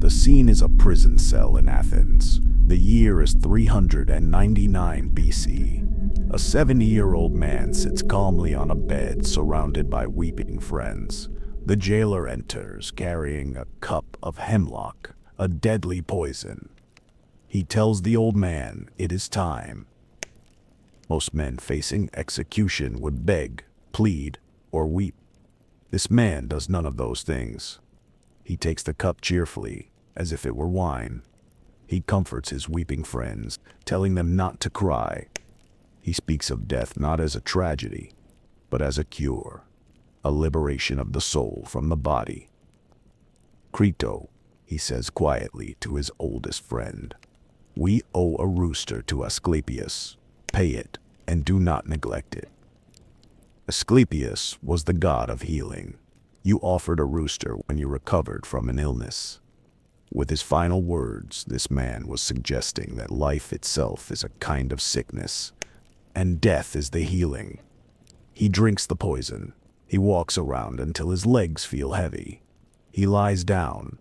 The scene is a prison cell in Athens. The year is 399 BC. A 70-year-old man sits calmly on a bed surrounded by weeping friends. The jailer enters carrying a cup of hemlock, a deadly poison. He tells the old man it is time. Most men facing execution would beg, plead, or weep. This man does none of those things. He takes the cup cheerfully, as if it were wine. He comforts his weeping friends, telling them not to cry. He speaks of death not as a tragedy, but as a cure, a liberation of the soul from the body. "Crito," he says quietly to his oldest friend, "we owe a rooster to Asclepius. Pay it, and do not neglect it." Asclepius was the god of healing. You offered a rooster when you recovered from an illness. With his final words, this man was suggesting that life itself is a kind of sickness, and death is the healing. He drinks the poison. He walks around until his legs feel heavy. He lies down,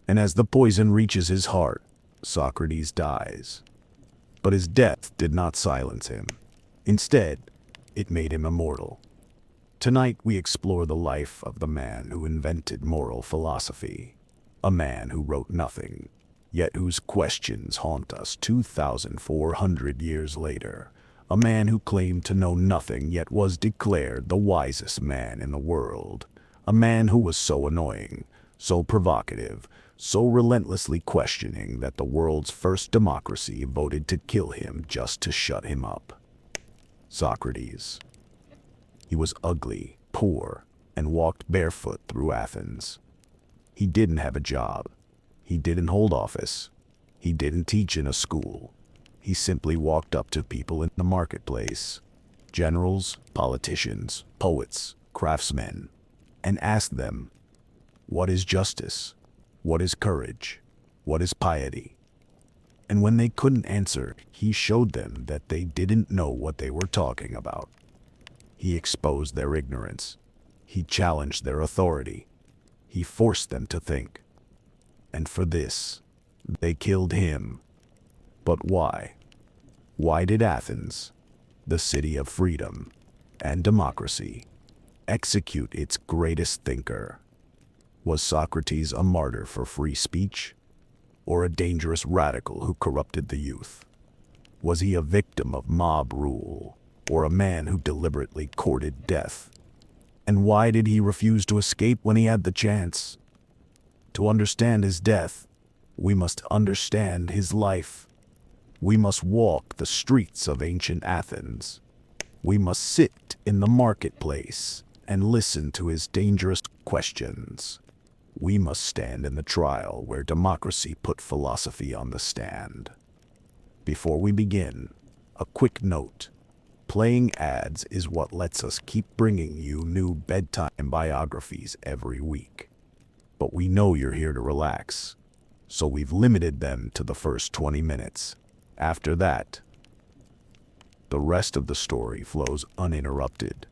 and as the poison reaches his heart, Socrates dies. But his death did not silence him. Instead, it made him immortal. Tonight we explore the life of the man who invented moral philosophy, a man who wrote nothing, yet whose questions haunt us 2,400 years later, a man who claimed to know nothing yet was declared the wisest man in the world, a man who was so annoying, so provocative, so relentlessly questioning that the world's first democracy voted to kill him just to shut him up. Socrates. He was ugly, poor, and walked barefoot through Athens. He didn't have a job. He didn't hold office. He didn't teach in a school. He simply walked up to people in the marketplace, generals, politicians, poets, craftsmen, and asked them, "What is justice? What is courage? What is piety?" And when they couldn't answer, he showed them that they didn't know what they were talking about. He exposed their ignorance. He challenged their authority. He forced them to think. And for this, they killed him. But why? Why did Athens, the city of freedom and democracy, execute its greatest thinker? Was Socrates a martyr for free speech, or a dangerous radical who corrupted the youth? Was he a victim of mob rule, or a man who deliberately courted death? And why did he refuse to escape when he had the chance? To understand his death, we must understand his life. We must walk the streets of ancient Athens. We must sit in the marketplace and listen to his dangerous questions. We must stand in the trial where democracy put philosophy on the stand. Before we begin, a quick note. Playing ads is what lets us keep bringing you new bedtime biographies every week. But we know you're here to relax, so we've limited them to the first 20 minutes. After that, the rest of the story flows uninterrupted.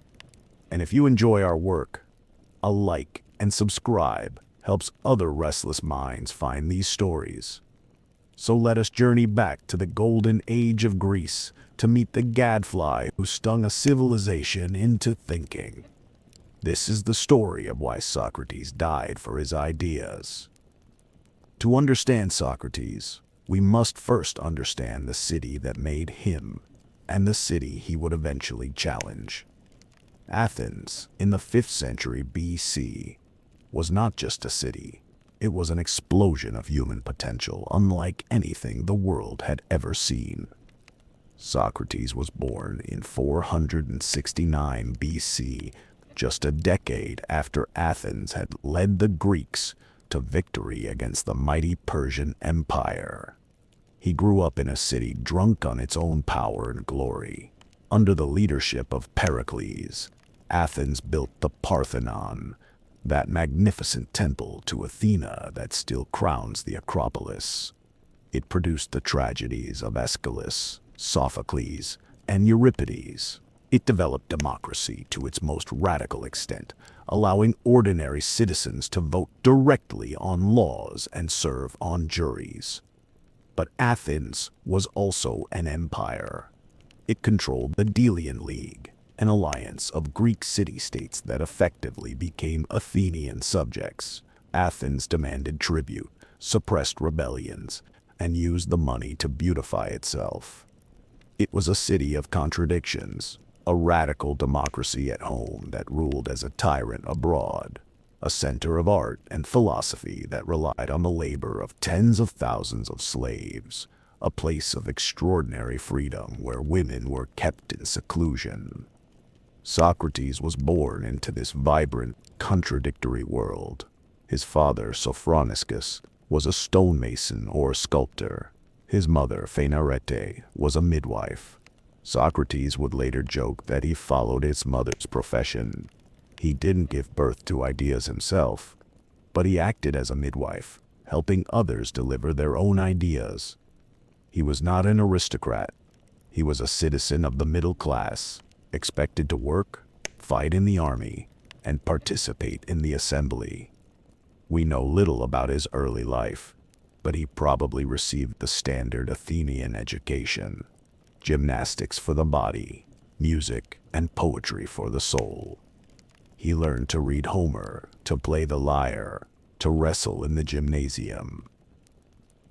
And if you enjoy our work, a like and subscribe helps other restless minds find these stories. So let us journey back to the golden age of Greece to meet the gadfly who stung a civilization into thinking. This is the story of why Socrates died for his ideas. To understand Socrates, we must first understand the city that made him and the city he would eventually challenge. Athens, in the 5th century BC, was not just a city. It was an explosion of human potential unlike anything the world had ever seen. Socrates was born in 469 BC, just a decade after Athens had led the Greeks to victory against the mighty Persian Empire. He grew up in a city drunk on its own power and glory. Under the leadership of Pericles, Athens built the Parthenon, that magnificent temple to Athena that still crowns the Acropolis. It produced the tragedies of Aeschylus, Sophocles, and Euripides. It developed democracy to its most radical extent, allowing ordinary citizens to vote directly on laws and serve on juries. But Athens was also an empire. It controlled the Delian League, an alliance of Greek city-states that effectively became Athenian subjects. Athens demanded tribute, suppressed rebellions, and used the money to beautify itself. It was a city of contradictions, a radical democracy at home that ruled as a tyrant abroad, a center of art and philosophy that relied on the labor of tens of thousands of slaves, a place of extraordinary freedom where women were kept in seclusion. Socrates was born into this vibrant, contradictory world. His father, Sophroniscus, was a stonemason or sculptor. His mother, Phainarete, was a midwife. Socrates would later joke that he followed his mother's profession. He didn't give birth to ideas himself, but he acted as a midwife, helping others deliver their own ideas. He was not an aristocrat. He was a citizen of the middle class, expected to work, fight in the army, and participate in the assembly. We know little about his early life, but he probably received the standard Athenian education: gymnastics for the body, music, and poetry for the soul. He learned to read Homer, to play the lyre, to wrestle in the gymnasium.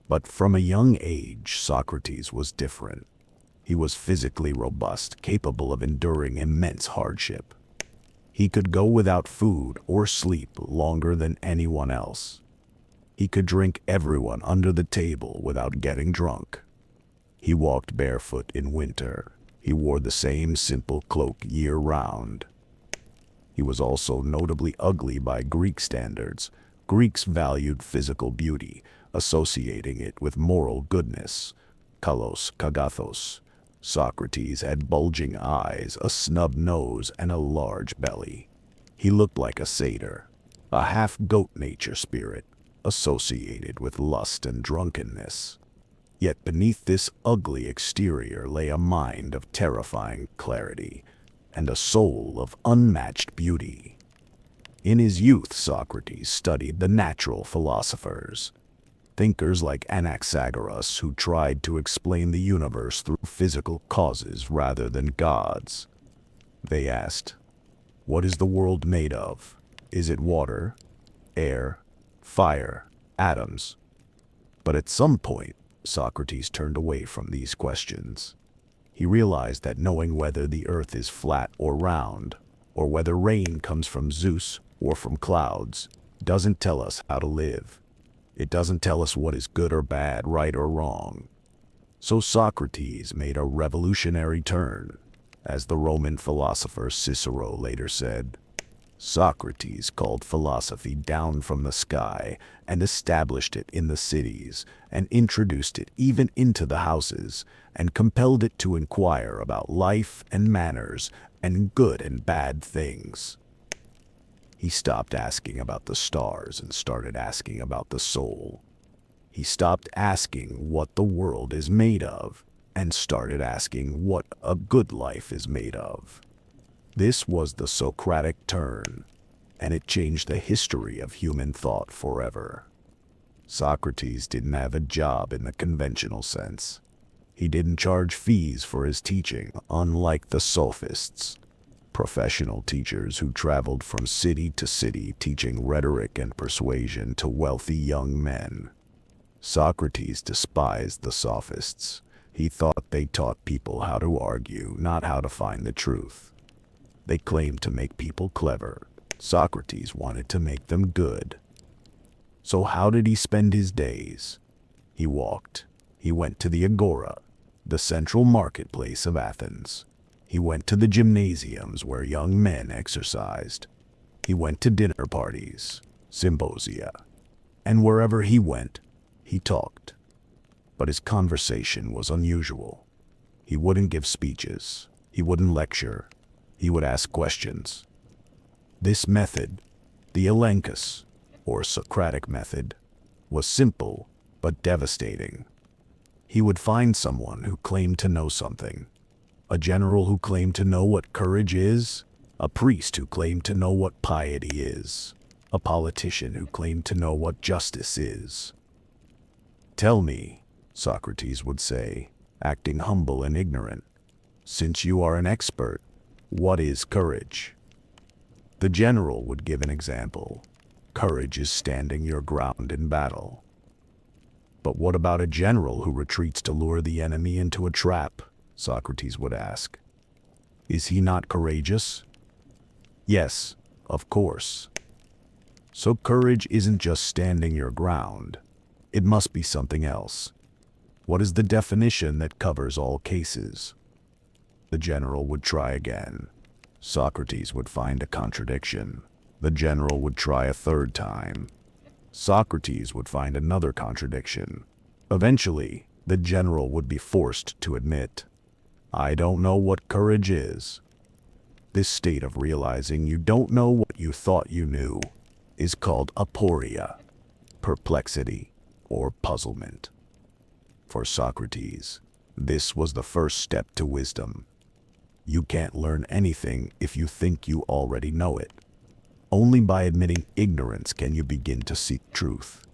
But from a young age, Socrates was different. He was physically robust, capable of enduring immense hardship. He could go without food or sleep longer than anyone else. He could drink everyone under the table without getting drunk. He walked barefoot in winter. He wore the same simple cloak year-round. He was also notably ugly by Greek standards. Greeks valued physical beauty, associating it with moral goodness. Kalos, kagathos. Socrates had bulging eyes, a snub nose, and a large belly. He looked like a satyr, a half-goat nature spirit, associated with lust and drunkenness. Yet beneath this ugly exterior lay a mind of terrifying clarity and a soul of unmatched beauty. In his youth, Socrates studied the natural philosophers, thinkers like Anaxagoras, who tried to explain the universe through physical causes rather than gods. They asked, "What is the world made of? Is it water, air, fire, atoms?" But at some point, Socrates turned away from these questions. He realized that knowing whether the earth is flat or round, or whether rain comes from Zeus or from clouds, doesn't tell us how to live. It doesn't tell us what is good or bad, right or wrong. So Socrates made a revolutionary turn. As the Roman philosopher Cicero later said, Socrates called philosophy down from the sky and established it in the cities, and introduced it even into the houses, and compelled it to inquire about life and manners and good and bad things. He stopped asking about the stars and started asking about the soul. He stopped asking what the world is made of and started asking what a good life is made of. This was the Socratic turn, and it changed the history of human thought forever. Socrates didn't have a job in the conventional sense. He didn't charge fees for his teaching, unlike the sophists, professional teachers who traveled from city to city teaching rhetoric and persuasion to wealthy young men. Socrates despised the sophists. He thought they taught people how to argue, not how to find the truth. They claimed to make people clever. Socrates wanted to make them good. So how did he spend his days? He walked. He went to the agora, the central marketplace of Athens. He went to the gymnasiums where young men exercised. He went to dinner parties, symposia, and wherever he went, he talked. But his conversation was unusual. He wouldn't give speeches. He wouldn't lecture. He would ask questions. This method, the elenchus, or Socratic method, was simple but devastating. He would find someone who claimed to know something, A general who claimed to know what courage is? A priest who claimed to know what piety is? A politician who claimed to know what justice is? Tell me, Socrates would say, acting humble and ignorant, since you are an expert, what is courage? The general would give an example. Courage is standing your ground in battle. But what about a general who retreats to lure the enemy into a trap? Socrates would ask. Is he not courageous? Yes, of course. So courage isn't just standing your ground. It must be something else. What is the definition that covers all cases? The general would try again. Socrates would find a contradiction. The general would try a third time. Socrates would find another contradiction. Eventually, the general would be forced to admit, I don't know what courage is. This state of realizing you don't know what you thought you knew is called aporia, perplexity, or puzzlement. For Socrates, this was the first step to wisdom. You can't learn anything if you think you already know it. Only by admitting ignorance can you begin to seek truth.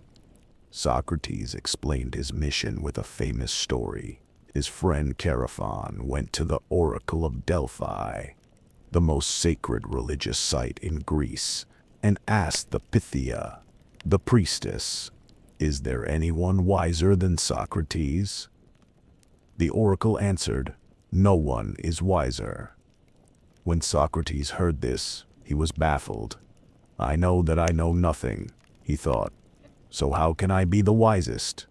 Socrates explained his mission with a famous story. His friend Chaerephon went to the Oracle of Delphi, the most sacred religious site in Greece, and asked the Pythia, the priestess, is there anyone wiser than Socrates? The oracle answered, no one is wiser. When Socrates heard this, he was baffled. I know that I know nothing, he thought. So how can I be the wisest?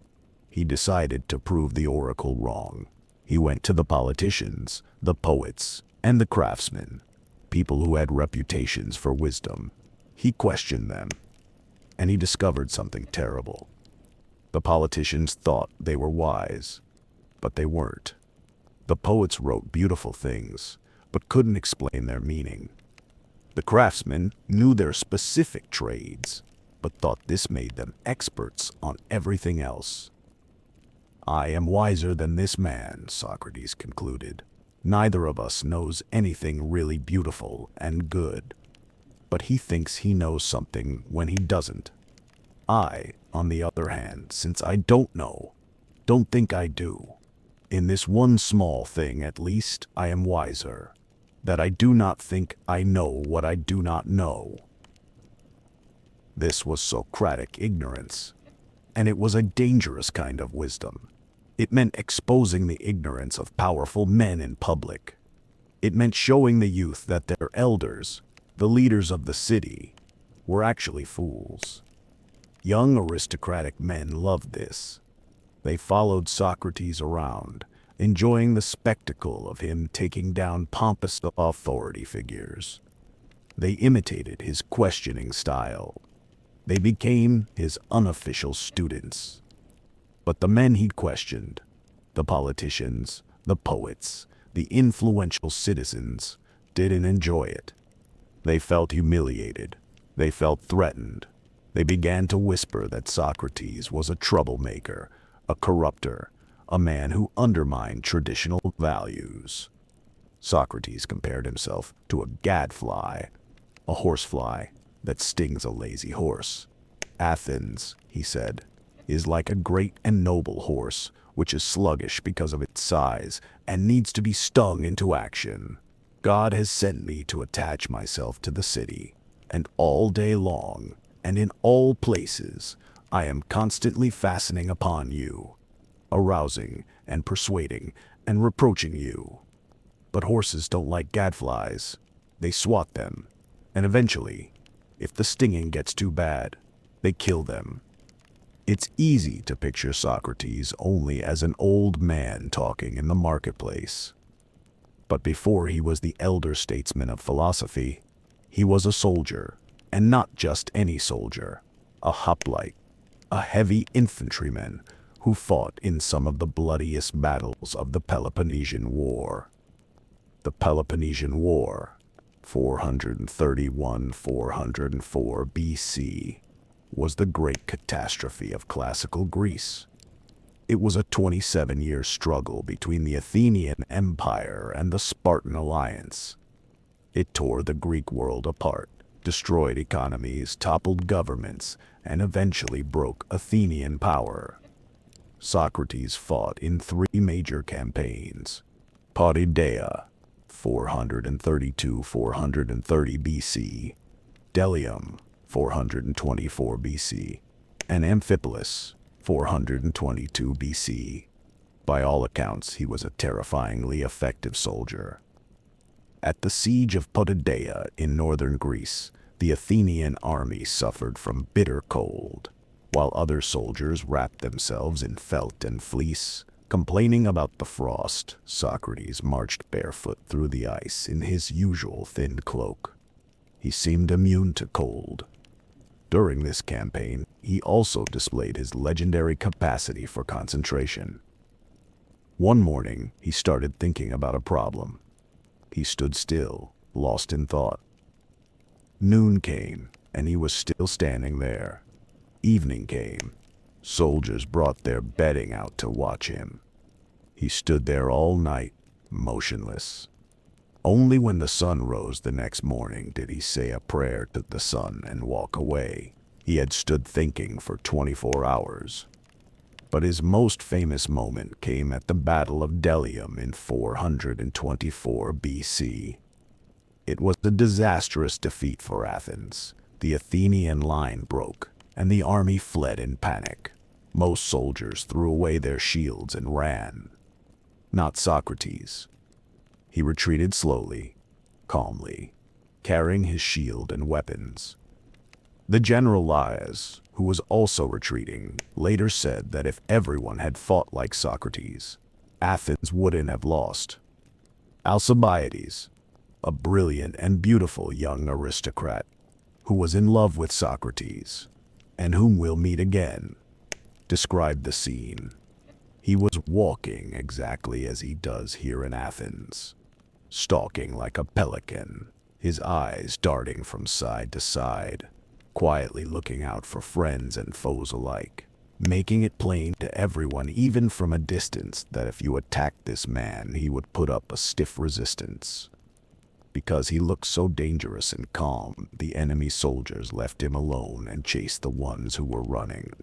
He decided to prove the oracle wrong. He went to the politicians, the poets, and the craftsmen, people who had reputations for wisdom. He questioned them, and he discovered something terrible. The politicians thought they were wise, but they weren't. The poets wrote beautiful things, but couldn't explain their meaning. The craftsmen knew their specific trades, but thought this made them experts on everything else. I am wiser than this man, Socrates concluded. Neither of us knows anything really beautiful and good, but he thinks he knows something when he doesn't. I, on the other hand, since I don't know, don't think I do. In this one small thing, at least, I am wiser, that I do not think I know what I do not know. This was Socratic ignorance, and it was a dangerous kind of wisdom. It meant exposing the ignorance of powerful men in public. It meant showing the youth that their elders, the leaders of the city, were actually fools. Young aristocratic men loved this. They followed Socrates around, enjoying the spectacle of him taking down pompous authority figures. They imitated his questioning style. They became his unofficial students. But the men he questioned, the politicians, the poets, the influential citizens, didn't enjoy it. They felt humiliated. They felt threatened. They began to whisper that Socrates was a troublemaker, a corrupter, a man who undermined traditional values. Socrates compared himself to a gadfly, a horsefly that stings a lazy horse. Athens, he said, is like a great and noble horse, which is sluggish because of its size and needs to be stung into action. God has sent me to attach myself to the city, and all day long, and in all places, I am constantly fastening upon you, arousing and persuading and reproaching you. But horses don't like gadflies. They swat them, and eventually, if the stinging gets too bad, they kill them. It's easy to picture Socrates only as an old man talking in the marketplace. But before he was the elder statesman of philosophy, he was a soldier, and not just any soldier, a hoplite, a heavy infantryman who fought in some of the bloodiest battles of the Peloponnesian War. The Peloponnesian War, 431–404 BC, was the great catastrophe of classical Greece. It was a 27-year struggle between the Athenian Empire and the Spartan alliance. It tore the Greek world apart, destroyed economies, toppled governments, and eventually broke Athenian power. Socrates fought in three major campaigns: Potidæa, 432–430 BC, Delium, 424 BC, and Amphipolis, 422 BC. By all accounts, he was a terrifyingly effective soldier. At the siege of Potidæa in northern Greece, the Athenian army suffered from bitter cold, while other soldiers wrapped themselves in felt and fleece. Complaining about the frost, Socrates marched barefoot through the ice in his usual thin cloak. He seemed immune to cold. During this campaign, he also displayed his legendary capacity for concentration. One morning, he started thinking about a problem. He stood still, lost in thought. Noon came, and he was still standing there. Evening came. Soldiers brought their bedding out to watch him. He stood there all night, motionless. Only when the sun rose the next morning did he say a prayer to the sun and walk away. He had stood thinking for 24 hours. But his most famous moment came at the Battle of Delium in 424 BC. It was a disastrous defeat for Athens. The Athenian line broke, and the army fled in panic. Most soldiers threw away their shields and ran. Not Socrates. He retreated slowly, calmly, carrying his shield and weapons. The general Laius, who was also retreating, later said that if everyone had fought like Socrates, Athens wouldn't have lost. Alcibiades, a brilliant and beautiful young aristocrat, who was in love with Socrates, and whom we'll meet again, described the scene. He was walking exactly as he does here in Athens, stalking like a pelican, his eyes darting from side to side, quietly looking out for friends and foes alike, making it plain to everyone even from a distance that if you attacked this man, he would put up a stiff resistance. Because he looked so dangerous and calm, the enemy soldiers left him alone and chased the ones who were running.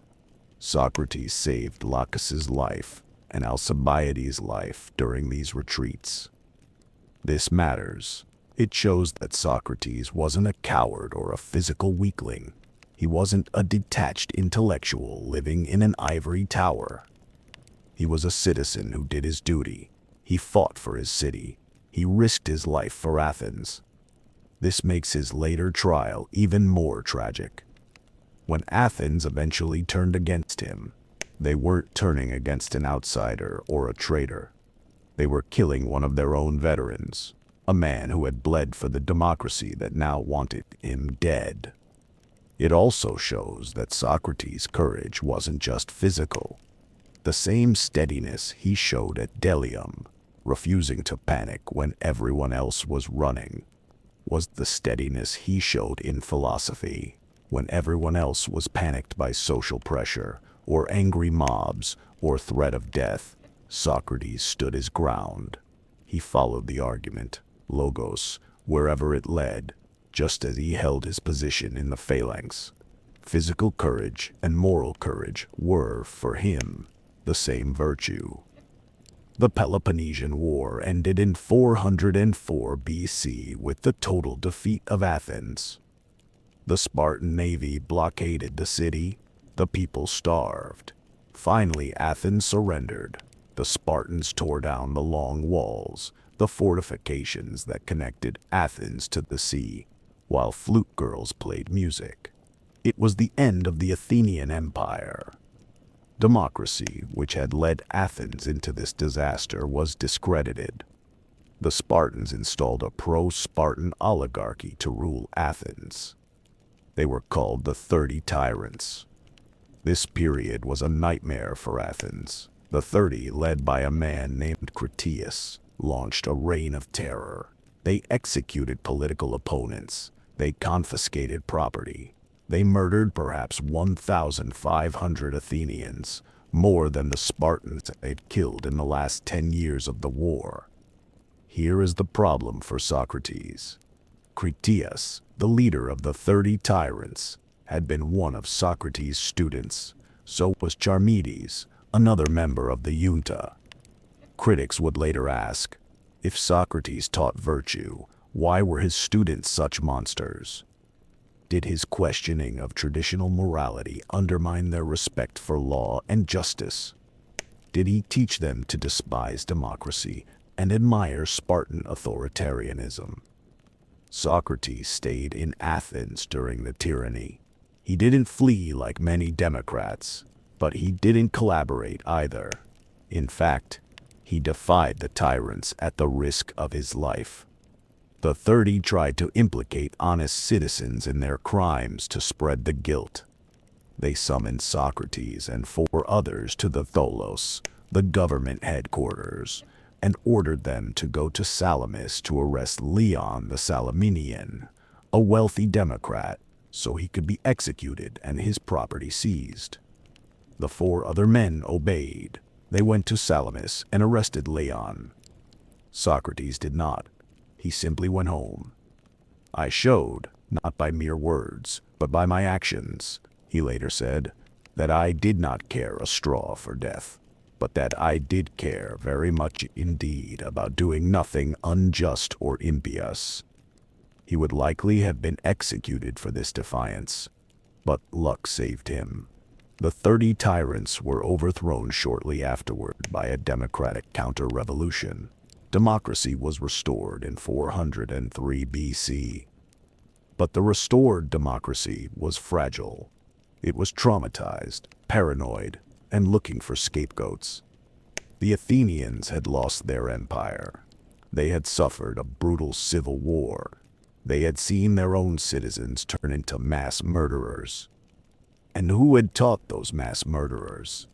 Socrates saved Laches' life and Alcibiades' life during these retreats. This matters. It shows that Socrates wasn't a coward or a physical weakling. He wasn't a detached intellectual living in an ivory tower. He was a citizen who did his duty. He fought for his city. He risked his life for Athens. This makes his later trial even more tragic. When Athens eventually turned against him, they weren't turning against an outsider or a traitor. They were killing one of their own veterans, a man who had bled for the democracy that now wanted him dead. It also shows that Socrates' courage wasn't just physical. The same steadiness he showed at Delium, refusing to panic when everyone else was running, was the steadiness he showed in philosophy. When everyone else was panicked by social pressure, or angry mobs, or threat of death, Socrates stood his ground. He followed the argument, logos, wherever it led, just as he held his position in the phalanx. Physical courage and moral courage were, for him, the same virtue. The Peloponnesian War ended in 404 BC with the total defeat of Athens. The Spartan navy blockaded the city. The people starved. Finally, Athens surrendered. The Spartans tore down the long walls, the fortifications that connected Athens to the sea, while flute girls played music. It was the end of the Athenian Empire. Democracy, which had led Athens into this disaster, was discredited. The Spartans installed a pro-Spartan oligarchy to rule Athens. They were called the 30 Tyrants. This period was a nightmare for Athens. The 30, led by a man named Critias, launched a reign of terror. They executed political opponents. They confiscated property. They murdered perhaps 1,500 Athenians, more than the Spartans had killed in the last 10 years of the war. Here is the problem for Socrates. Critias, the leader of the 30 Tyrants, had been one of Socrates' students. So was Charmides, another member of the junta. Critics would later ask, if Socrates taught virtue, why were his students such monsters? Did his questioning of traditional morality undermine their respect for law and justice? Did he teach them to despise democracy and admire Spartan authoritarianism? Socrates stayed in Athens during the tyranny. He didn't flee like many Democrats, but he didn't collaborate either. In fact, he defied the tyrants at the risk of his life. The 30 tried to implicate honest citizens in their crimes to spread the guilt. They summoned Socrates and 4 others to the Tholos, the government headquarters, and ordered them to go to Salamis to arrest Leon the Salaminian, a wealthy Democrat, so he could be executed and his property seized. The 4 other men obeyed. They went to Salamis and arrested Leon. Socrates did not. He simply went home. I showed, not by mere words, but by my actions, he later said, that I did not care a straw for death, but that I did care very much indeed about doing nothing unjust or impious. He would likely have been executed for this defiance, but luck saved him. The 30 tyrants were overthrown shortly afterward by a democratic counter-revolution. Democracy was restored in 403 BC. But the restored democracy was fragile. It was traumatized, paranoid, and looking for scapegoats. The Athenians had lost their empire. They had suffered a brutal civil war. They had seen their own citizens turn into mass murderers. And who had taught those mass murderers?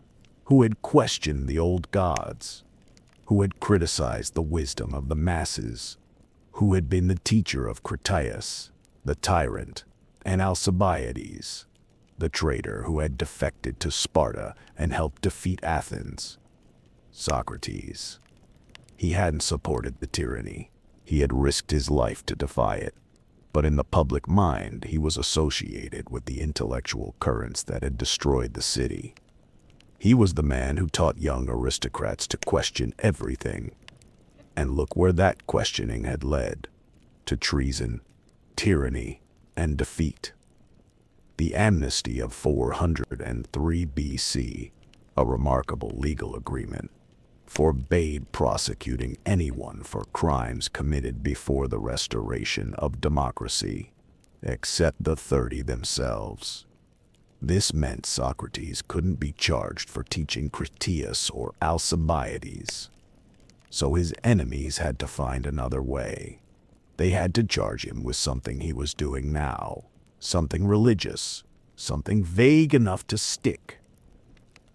Who had questioned the old gods? Who had criticized the wisdom of the masses? Who had been the teacher of Critias, the tyrant, and Alcibiades, the traitor who had defected to Sparta and helped defeat Athens? Socrates. He hadn't supported the tyranny. He had risked his life to defy it. But in the public mind, he was associated with the intellectual currents that had destroyed the city. He was the man who taught young aristocrats to question everything. And look where that questioning had led: to treason, tyranny, and defeat. The amnesty of 403 BC, a remarkable legal agreement, forbade prosecuting anyone for crimes committed before the restoration of democracy, except the 30 themselves. This meant Socrates couldn't be charged for teaching Critias or Alcibiades. So his enemies had to find another way. They had to charge him with something he was doing now, something religious, something vague enough to stick.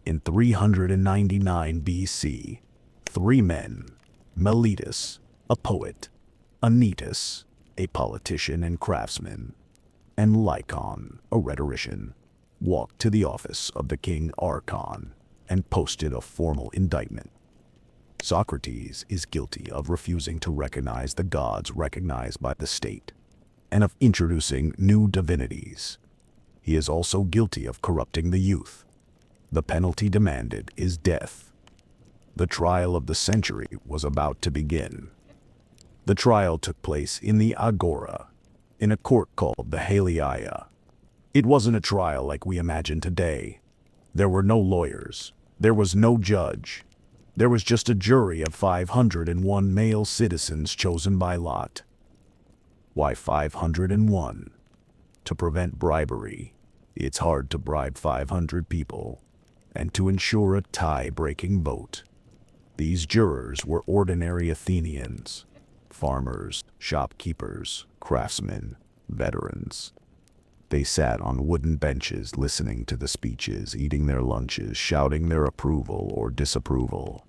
In 399 BC, 3 men, Meletus, a poet, Anytus, a politician and craftsman, and Lycon, a rhetorician, walked to the office of the king Archon and posted a formal indictment. Socrates is guilty of refusing to recognize the gods recognized by the state, and of introducing new divinities. He is also guilty of corrupting the youth. The penalty demanded is death. The trial of the century was about to begin. The trial took place in the Agora, in a court called the Haliaia. It wasn't a trial like we imagine today. There were no lawyers. There was no judge. There was just a jury of 501 male citizens chosen by lot. Why 501? To prevent bribery. It's hard to bribe 500 people. And to ensure a tie-breaking vote. These jurors were ordinary Athenians, farmers, shopkeepers, craftsmen, veterans. They sat on wooden benches listening to the speeches, eating their lunches, shouting their approval or disapproval.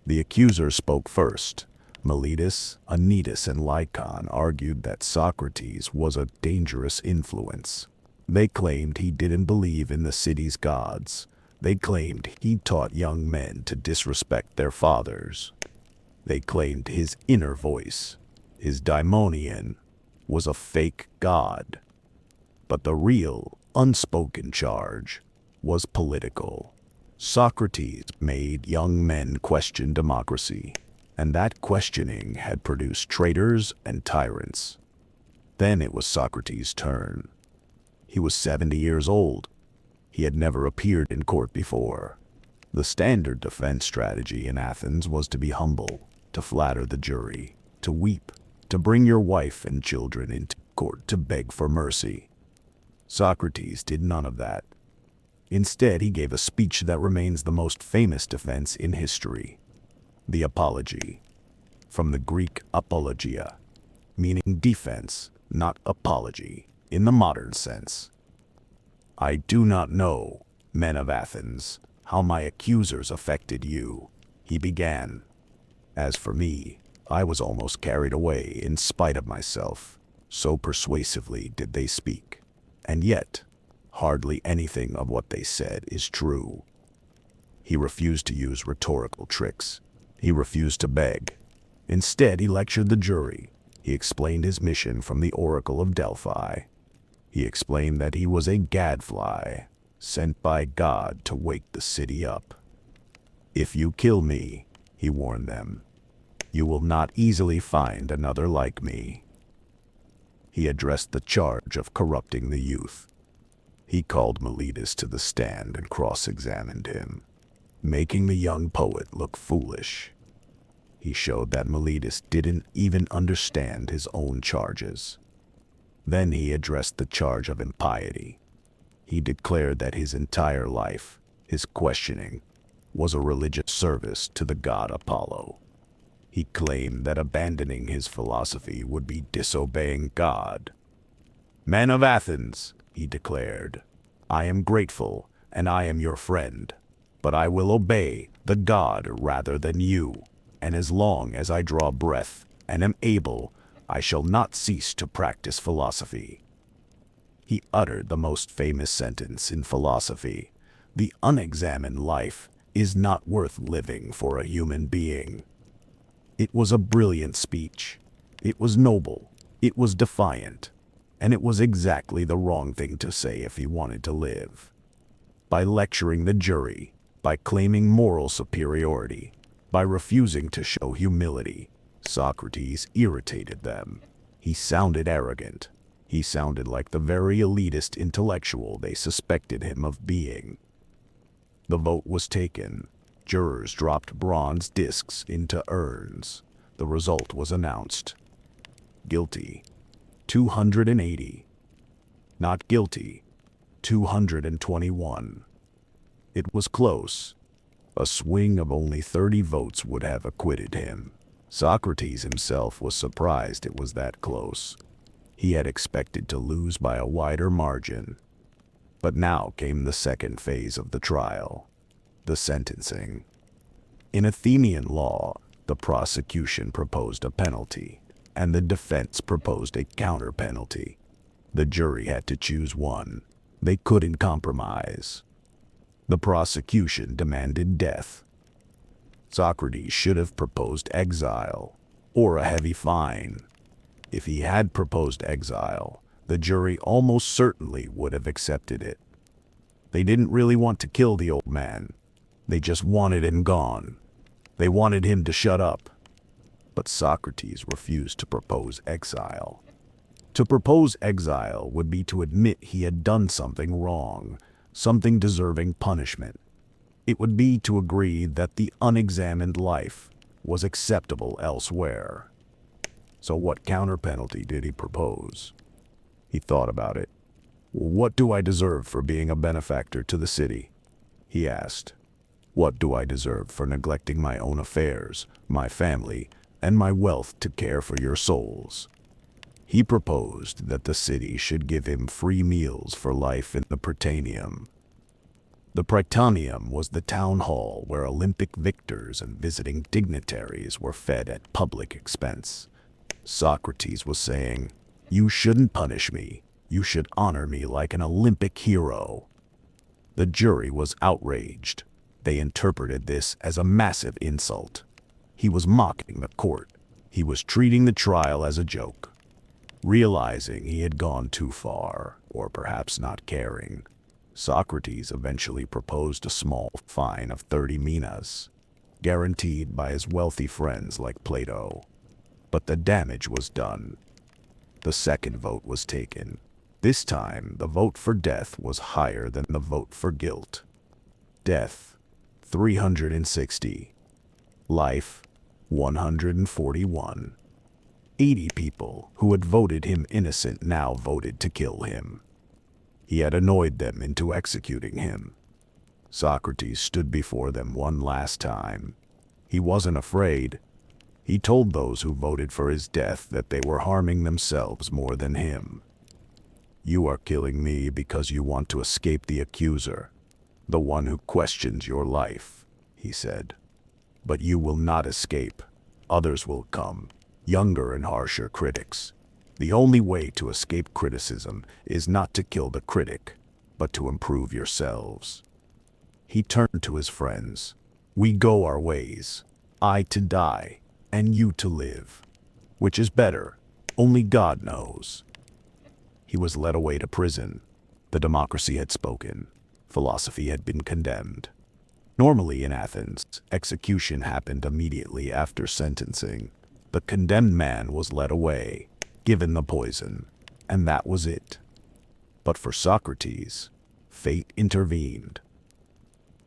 The accusers spoke first. Meletus, Anytus, and Lycon argued that Socrates was a dangerous influence. They claimed he didn't believe in the city's gods, They claimed he taught young men to disrespect their fathers. They claimed his inner voice, his daimonion, was a fake god. But the real, unspoken charge was political. Socrates made young men question democracy, and that questioning had produced traitors and tyrants. Then it was Socrates' turn. He was 70 years old. He had never appeared in court before. The standard defense strategy in Athens was to be humble, to flatter the jury, to weep, to bring your wife and children into court to beg for mercy. Socrates did none of that. Instead, he gave a speech that remains the most famous defense in history, the apology, from the Greek apologia, meaning defense, not apology, in the modern sense. I do not know, men of Athens, how my accusers affected you, he began. As for me, I was almost carried away in spite of myself, so persuasively did they speak. And yet, hardly anything of what they said is true. He refused to use rhetorical tricks. He refused to beg. Instead, he lectured the jury. He explained his mission from the Oracle of Delphi. He explained that he was a gadfly, sent by God to wake the city up. If you kill me, he warned them, you will not easily find another like me. He addressed the charge of corrupting the youth. He called Meletus to the stand and cross-examined him, making the young poet look foolish. He showed that Meletus didn't even understand his own charges. Then he addressed the charge of impiety. He declared that his entire life, his questioning, was a religious service to the god Apollo. He claimed that abandoning his philosophy would be disobeying God. Men of Athens, he declared, I am grateful and I am your friend, but I will obey the god rather than you, and as long as I draw breath and am able, I shall not cease to practice philosophy. He uttered the most famous sentence in philosophy, the unexamined life is not worth living for a human being. It was a brilliant speech. It was noble. It was defiant. And it was exactly the wrong thing to say if he wanted to live. By lecturing the jury, by claiming moral superiority, by refusing to show humility, Socrates irritated them. He sounded arrogant. He sounded like the very elitist intellectual they suspected him of being. The vote was taken. Jurors dropped bronze discs into urns. The result was announced. Guilty, 280. Not guilty, 221. It was close. A swing of only 30 votes would have acquitted him. Socrates himself was surprised it was that close. He had expected to lose by a wider margin. But now came the second phase of the trial, the sentencing. In Athenian law, the prosecution proposed a penalty, and the defense proposed a counter-penalty. The jury had to choose one. They couldn't compromise. The prosecution demanded death. Socrates should have proposed exile, or a heavy fine. If he had proposed exile, the jury almost certainly would have accepted it. They didn't really want to kill the old man. They just wanted him gone. They wanted him to shut up. But Socrates refused to propose exile. To propose exile would be to admit he had done something wrong, something deserving punishment. It would be to agree that the unexamined life was acceptable elsewhere. So what counter-penalty did he propose? He thought about it. What do I deserve for being a benefactor to the city? He asked. What do I deserve for neglecting my own affairs, my family, and my wealth to care for your souls? He proposed that the city should give him free meals for life in the Prytaneum. The Prytaneum was the town hall where Olympic victors and visiting dignitaries were fed at public expense. Socrates was saying, you shouldn't punish me. You should honor me like an Olympic hero. The jury was outraged. They interpreted this as a massive insult. He was mocking the court. He was treating the trial as a joke. Realizing he had gone too far, or perhaps not caring, Socrates eventually proposed a small fine of 30 minas, guaranteed by his wealthy friends like Plato. But the damage was done. The second vote was taken. This time, the vote for death was higher than the vote for guilt. Death, 360. Life, 141. 80 people who had voted him innocent now voted to kill him. He had annoyed them into executing him. Socrates stood before them one last time. He wasn't afraid. He told those who voted for his death that they were harming themselves more than him. "You are killing me because you want to escape the accuser, the one who questions your life," he said. "But you will not escape. Others will come, younger and harsher critics. The only way to escape criticism is not to kill the critic, but to improve yourselves." He turned to his friends. "We go our ways, I to die, and you to live. Which is better? Only God knows." He was led away to prison. The democracy had spoken. Philosophy had been condemned. Normally in Athens, execution happened immediately after sentencing. The condemned man was led away, given the poison, and that was it. But for Socrates, fate intervened.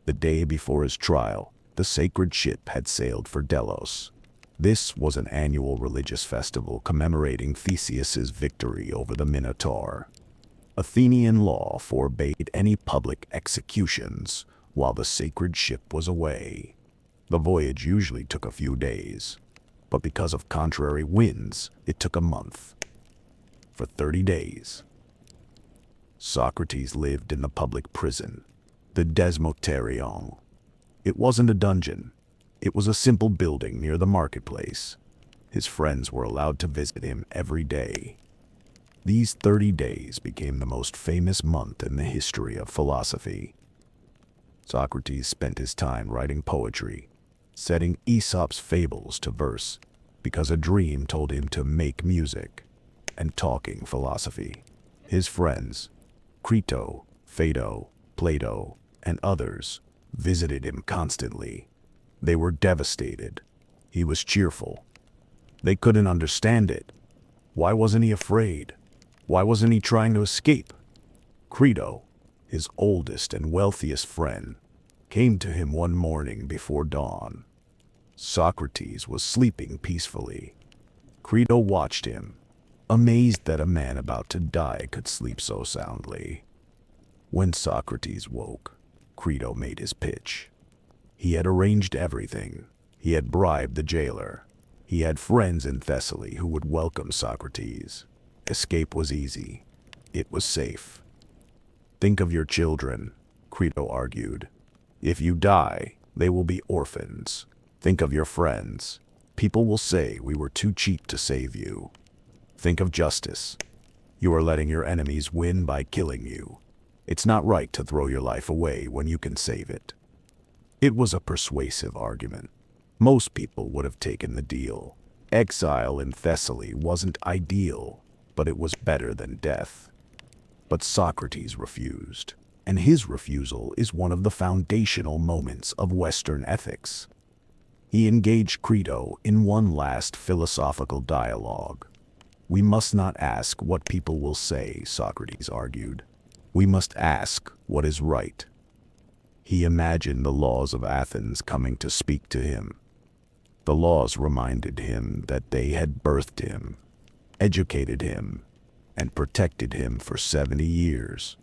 The day before his trial, the sacred ship had sailed for Delos. This was an annual religious festival commemorating Theseus's victory over the Minotaur. Athenian law forbade any public executions while the sacred ship was away. The voyage usually took a few days, but because of contrary winds, it took a month. For 30 days, Socrates lived in the public prison, the Desmoterion. It wasn't a dungeon. It was a simple building near the marketplace. His friends were allowed to visit him every day. These 30 days became the most famous month in the history of philosophy. Socrates spent his time writing poetry, setting Aesop's fables to verse, because a dream told him to make music, and talking philosophy. His friends, Crito, Phaedo, Plato, and others, visited him constantly. They were devastated. He was cheerful. They couldn't understand it. Why wasn't he afraid? Why wasn't he trying to escape? Crito, his oldest and wealthiest friend, came to him one morning before dawn. Socrates was sleeping peacefully. Crito watched him, amazed that a man about to die could sleep so soundly. When Socrates woke, Crito made his pitch. He had arranged everything. He had bribed the jailer. He had friends in Thessaly who would welcome Socrates. Escape was easy. It was safe. "Think of your children," Crito argued. "If you die, they will be orphans. Think of your friends. People will say we were too cheap to save you. Think of justice. You are letting your enemies win by killing you. It's not right to throw your life away when you can save it." It was a persuasive argument. Most people would have taken the deal. Exile in Thessaly wasn't ideal, but it was better than death. But Socrates refused, and his refusal is one of the foundational moments of Western ethics. He engaged Crito in one last philosophical dialogue. "We must not ask what people will say," Socrates argued. "We must ask what is right." He imagined the laws of Athens coming to speak to him. The laws reminded him that they had birthed him, educated him, and protected him for 70 years.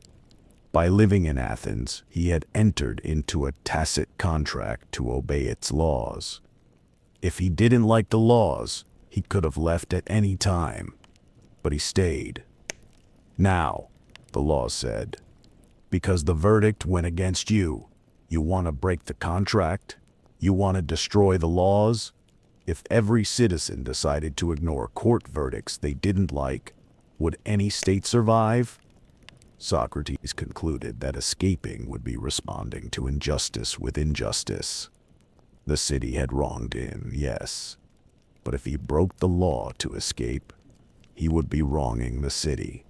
By living in Athens, he had entered into a tacit contract to obey its laws. If he didn't like the laws, he could have left at any time, but he stayed. "Now," the law said, "because the verdict went against you, you want to break the contract? You want to destroy the laws? If every citizen decided to ignore court verdicts they didn't like, would any state survive?" Socrates concluded that escaping would be responding to injustice with injustice. The city had wronged him, yes, but if he broke the law to escape, he would be wronging the city.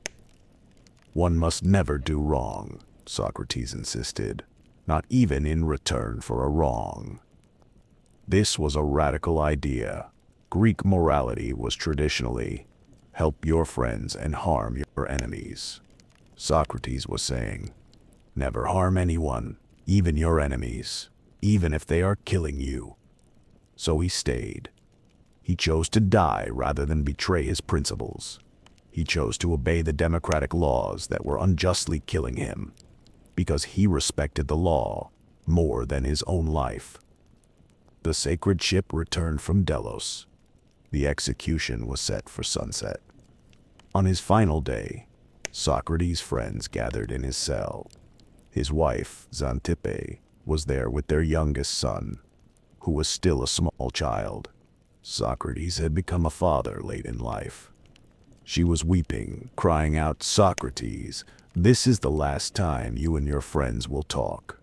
One must never do wrong, Socrates insisted, not even in return for a wrong. This was a radical idea. Greek morality was traditionally, help your friends and harm your enemies. Socrates was saying, never harm anyone, even your enemies, even if they are killing you. So he stayed. He chose to die rather than betray his principles. He chose to obey the democratic laws that were unjustly killing him, because he respected the law more than his own life. The sacred ship returned from Delos. The execution was set for sunset. On his final day, Socrates' friends gathered in his cell. His wife, Xanthippe, was there with their youngest son, who was still a small child. Socrates had become a father late in life. She was weeping, crying out, "Socrates, this is the last time you and your friends will talk."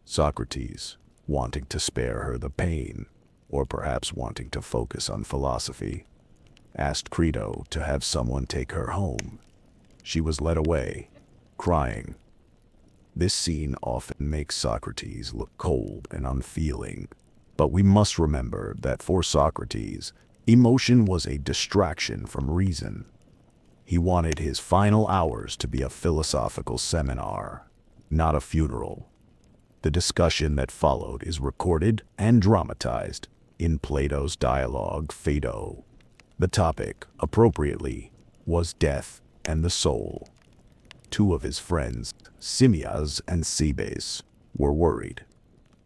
Socrates, wanting to spare her the pain, or perhaps wanting to focus on philosophy, asked Crito to have someone take her home. She was led away, crying. This scene often makes Socrates look cold and unfeeling, but we must remember that for Socrates, emotion was a distraction from reason. He wanted his final hours to be a philosophical seminar, not a funeral. The discussion that followed is recorded and dramatized in Plato's dialogue Phaedo. The topic, appropriately, was death and the soul. Two of his friends, Simmias and Cebes, were worried.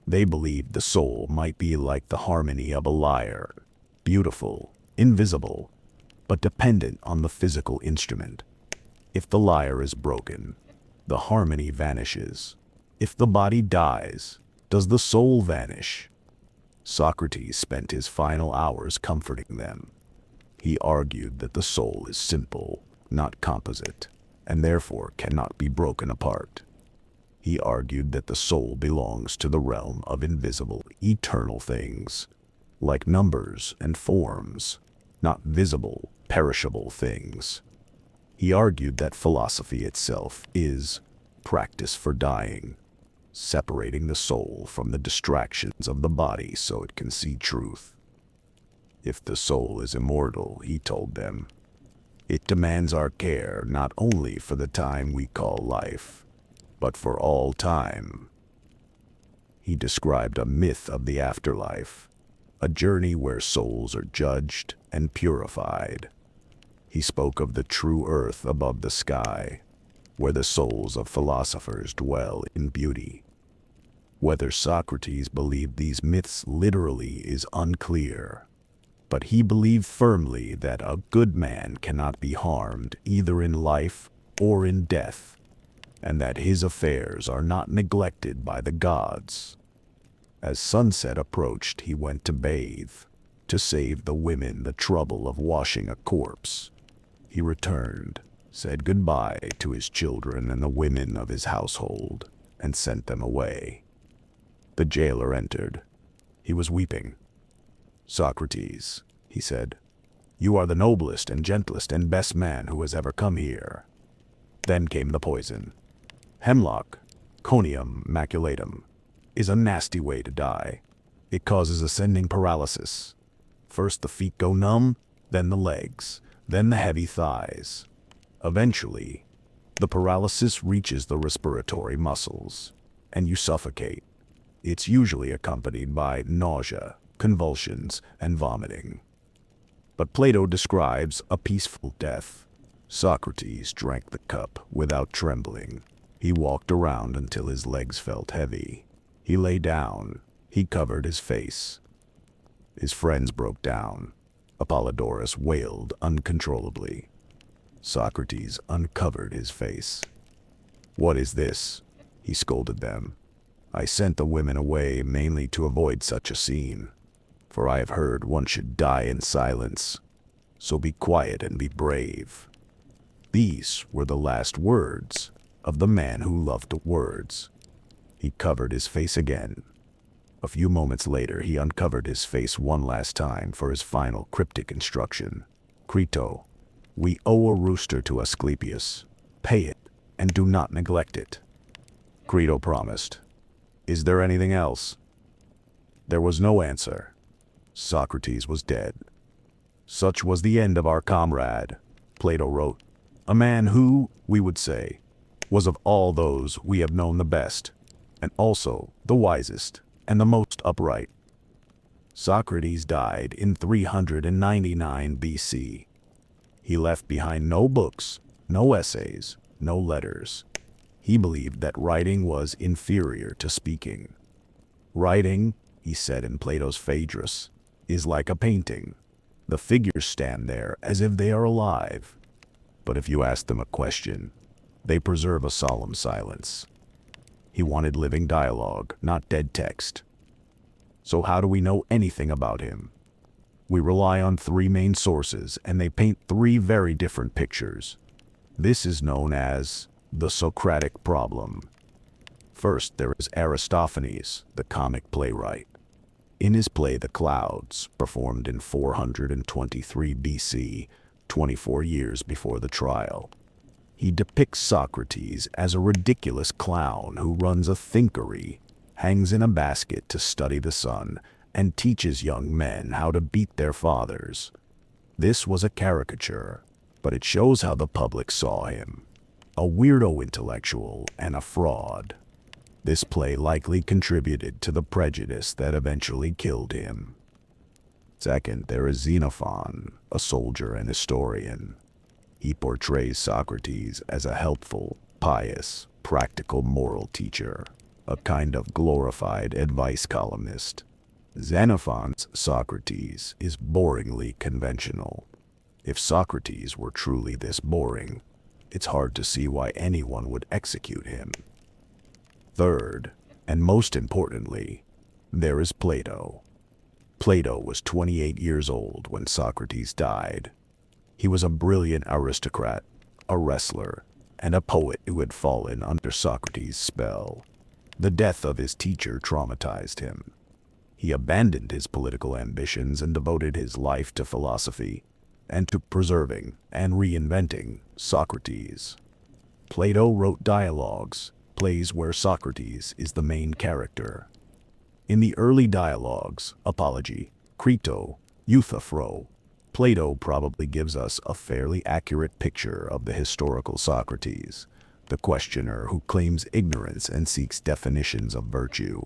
They believed the soul might be like the harmony of a lyre, beautiful, invisible, but dependent on the physical instrument. If the lyre is broken, the harmony vanishes. If the body dies, does the soul vanish? Socrates spent his final hours comforting them. He argued that the soul is simple, not composite, and therefore cannot be broken apart. He argued that the soul belongs to the realm of invisible, eternal things, like numbers and forms, not visible, perishable things. He argued that philosophy itself is practice for dying, separating the soul from the distractions of the body so it can see truth. If the soul is immortal, he told them, it demands our care not only for the time we call life, but for all time. He described a myth of the afterlife, a journey where souls are judged and purified. He spoke of the true earth above the sky, where the souls of philosophers dwell in beauty. Whether Socrates believed these myths literally is unclear, but he believed firmly that a good man cannot be harmed either in life or in death, and that his affairs are not neglected by the gods. As sunset approached, he went to bathe, to save the women the trouble of washing a corpse. He returned, said goodbye to his children and the women of his household, and sent them away. The jailer entered. He was weeping. "Socrates," he said, "you are the noblest and gentlest and best man who has ever come here." Then came the poison. Hemlock, Conium maculatum, is a nasty way to die. It causes ascending paralysis. First the feet go numb, then the legs, then the heavy thighs. Eventually, the paralysis reaches the respiratory muscles, and you suffocate. It's usually accompanied by nausea, convulsions, and vomiting. But Plato describes a peaceful death. Socrates drank the cup without trembling. He walked around until his legs felt heavy. He lay down. He covered his face. His friends broke down. Apollodorus wailed uncontrollably. Socrates uncovered his face. "What is this?" he scolded them. "I sent the women away mainly to avoid such a scene, for I have heard one should die in silence. So be quiet and be brave." These were the last words of the man who loved words. He covered his face again. A few moments later, he uncovered his face one last time for his final cryptic instruction. Crito, we owe a rooster to Asclepius. Pay it, and do not neglect it. Crito promised. Is there anything else? There was no answer. Socrates was dead. Such was the end of our comrade, Plato wrote. A man who, we would say, was of all those we have known the best, and also the wisest and the most upright. Socrates died in 399 BC. He left behind no books, no essays, no letters. He believed that writing was inferior to speaking. Writing, he said in Plato's Phaedrus, is like a painting. The figures stand there as if they are alive. But if you ask them a question, they preserve a solemn silence. He wanted living dialogue, not dead text. So how do we know anything about him? We rely on three main sources, and they paint three very different pictures. This is known as the Socratic problem. First, there is Aristophanes, the comic playwright. In his play The Clouds, performed in 423 BC, 24 years before the trial, he depicts Socrates as a ridiculous clown who runs a thinkery, hangs in a basket to study the sun, and teaches young men how to beat their fathers. This was a caricature, but it shows how the public saw him. A weirdo intellectual and a fraud. This play likely contributed to the prejudice that eventually killed him. Second, there is Xenophon, a soldier and historian. He portrays Socrates as a helpful, pious, practical moral teacher, a kind of glorified advice columnist. Xenophon's Socrates is boringly conventional. If Socrates were truly this boring, it's hard to see why anyone would execute him. Third, and most importantly, there is Plato. Plato was 28 years old when Socrates died. He was a brilliant aristocrat, a wrestler, and a poet who had fallen under Socrates' spell. The death of his teacher traumatized him. He abandoned his political ambitions and devoted his life to philosophy and to preserving and reinventing Socrates. Plato wrote dialogues, plays where Socrates is the main character. In the early dialogues, Apology, Crito, Euthyphro, Plato probably gives us a fairly accurate picture of the historical Socrates, the questioner who claims ignorance and seeks definitions of virtue.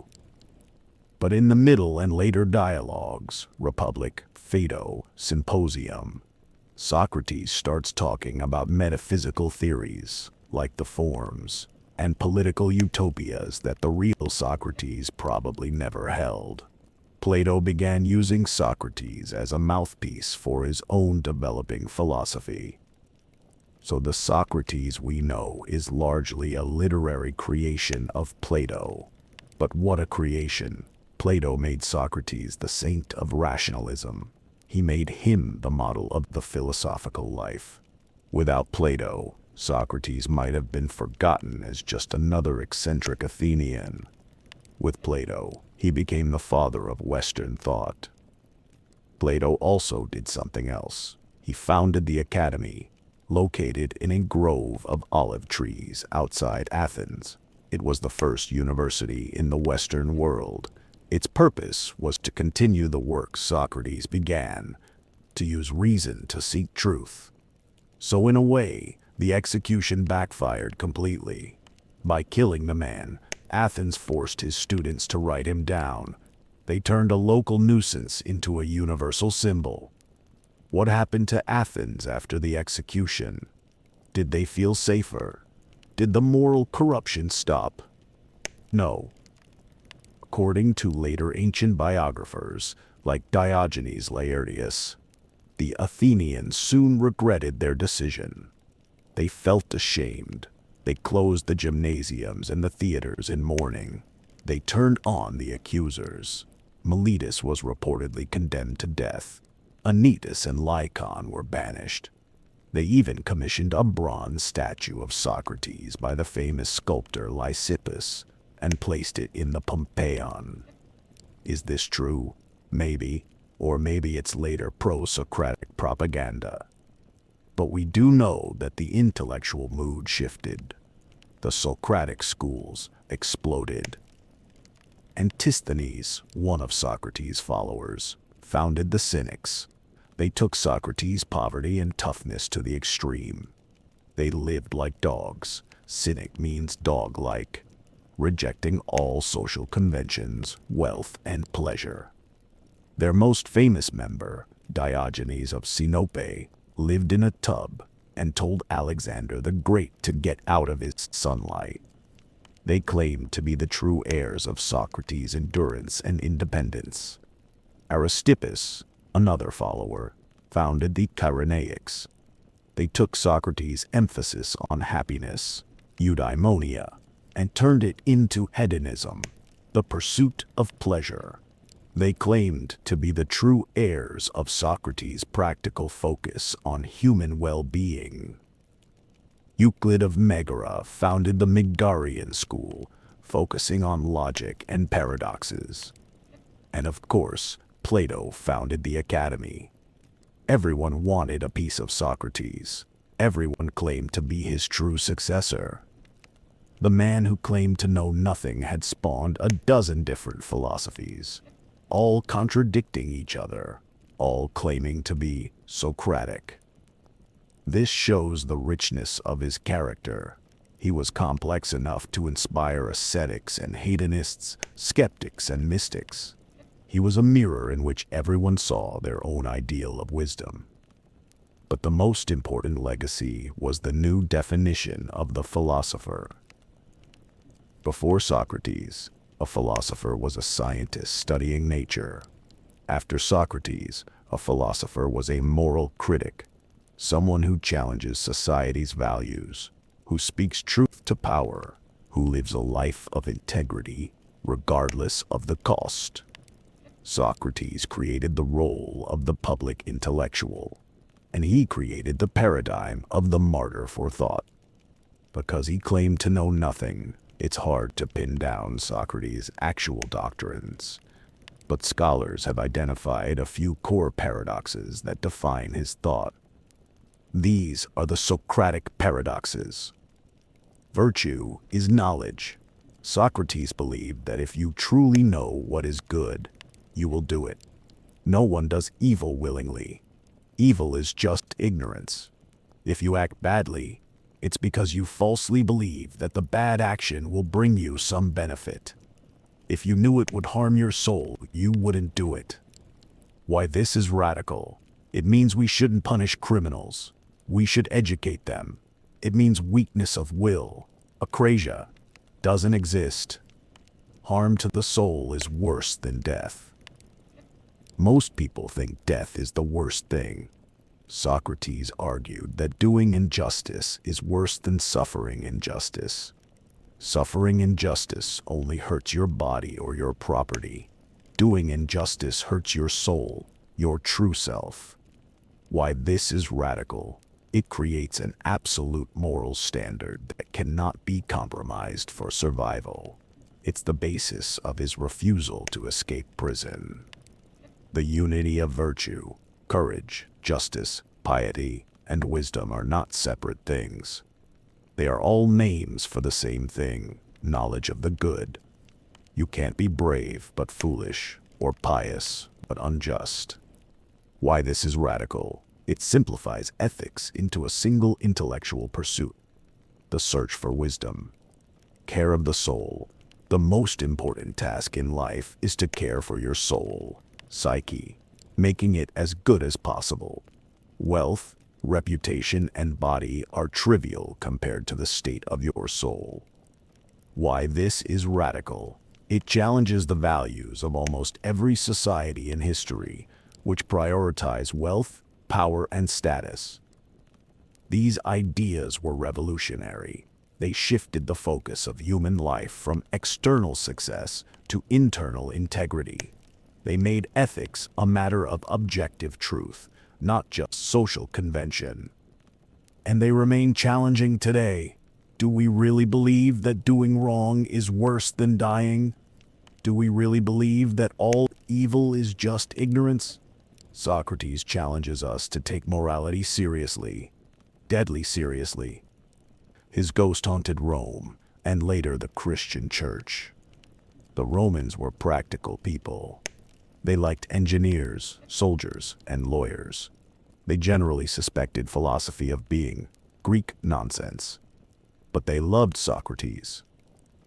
But in the middle and later dialogues, Republic, Phaedo, Symposium, Socrates starts talking about metaphysical theories, like the forms, and political utopias that the real Socrates probably never held. Plato began using Socrates as a mouthpiece for his own developing philosophy. So the Socrates we know is largely a literary creation of Plato. But what a creation! Plato made Socrates the saint of rationalism. He made him the model of the philosophical life. Without Plato, Socrates might have been forgotten as just another eccentric Athenian. With Plato, he became the father of Western thought. Plato also did something else. He founded the Academy, located in a grove of olive trees outside Athens. It was the first university in the Western world. Its purpose was to continue the work Socrates began, to use reason to seek truth. So in a way, the execution backfired completely. By killing the man, Athens forced his students to write him down. They turned a local nuisance into a universal symbol. What happened to Athens after the execution? Did they feel safer? Did the moral corruption stop? No. According to later ancient biographers, like Diogenes Laertius, the Athenians soon regretted their decision. They felt ashamed. They closed the gymnasiums and the theaters in mourning. They turned on the accusers. Miletus was reportedly condemned to death. Anytus and Lycon were banished. They even commissioned a bronze statue of Socrates by the famous sculptor Lysippus and placed it in the Pompeian. Is this true? Maybe. Or maybe it's later pro-Socratic propaganda. But we do know that the intellectual mood shifted. The Socratic schools exploded. Antisthenes, one of Socrates' followers, founded the Cynics. They took Socrates' poverty and toughness to the extreme. They lived like dogs. Cynic means dog-like, rejecting all social conventions, wealth, and pleasure. Their most famous member, Diogenes of Sinope, lived in a tub and told Alexander the Great to get out of his sunlight. They claimed to be the true heirs of Socrates' endurance and independence. Aristippus, another follower, founded the Cyrenaics. They took Socrates' emphasis on happiness, eudaimonia, and turned it into hedonism, the pursuit of pleasure. They claimed to be the true heirs of Socrates' practical focus on human well-being. Euclid of Megara founded the Megarian school, focusing on logic and paradoxes. And of course, Plato founded the Academy. Everyone wanted a piece of Socrates. Everyone claimed to be his true successor. The man who claimed to know nothing had spawned a dozen different philosophies, all contradicting each other, all claiming to be Socratic. This shows the richness of his character. He was complex enough to inspire ascetics and hedonists, skeptics and mystics. He was a mirror in which everyone saw their own ideal of wisdom. But the most important legacy was the new definition of the philosopher. Before Socrates, a philosopher was a scientist studying nature. After Socrates, a philosopher was a moral critic, someone who challenges society's values, who speaks truth to power, who lives a life of integrity, regardless of the cost. Socrates created the role of the public intellectual, and he created the paradigm of the martyr for thought. Because he claimed to know nothing, it's hard to pin down Socrates' actual doctrines. But scholars have identified a few core paradoxes that define his thought. These are the Socratic paradoxes. Virtue is knowledge. Socrates believed that if you truly know what is good, you will do it. No one does evil willingly. Evil is just ignorance. If you act badly, it's because you falsely believe that the bad action will bring you some benefit. If you knew it would harm your soul, you wouldn't do it. Why this is radical? It means we shouldn't punish criminals. We should educate them. It means weakness of will, akrasia, doesn't exist. Harm to the soul is worse than death. Most people think death is the worst thing. Socrates argued that doing injustice is worse than suffering injustice. Suffering injustice only hurts your body or your property. Doing injustice hurts your soul, your true self. Why this is radical? It creates an absolute moral standard that cannot be compromised for survival. It's the basis of his refusal to escape prison. The unity of virtue, courage, justice, piety, and wisdom are not separate things. They are all names for the same thing, knowledge of the good. You can't be brave but foolish, or pious but unjust. Why this is radical? It simplifies ethics into a single intellectual pursuit, the search for wisdom. Care of the soul. The most important task in life is to care for your soul, psyche, making it as good as possible. Wealth, reputation, and body are trivial compared to the state of your soul. Why this is radical? It challenges the values of almost every society in history, which prioritize wealth, power, and status. These ideas were revolutionary. They shifted the focus of human life from external success to internal integrity. They made ethics a matter of objective truth, not just social convention. and they remain challenging today. Do we really believe that doing wrong is worse than dying? Do we really believe that all evil is just ignorance? Socrates challenges us to take morality seriously, deadly seriously. His ghost haunted Rome, and later the Christian Church. The Romans were practical people. They liked engineers, soldiers, and lawyers. They generally suspected philosophy of being Greek nonsense. But they loved Socrates.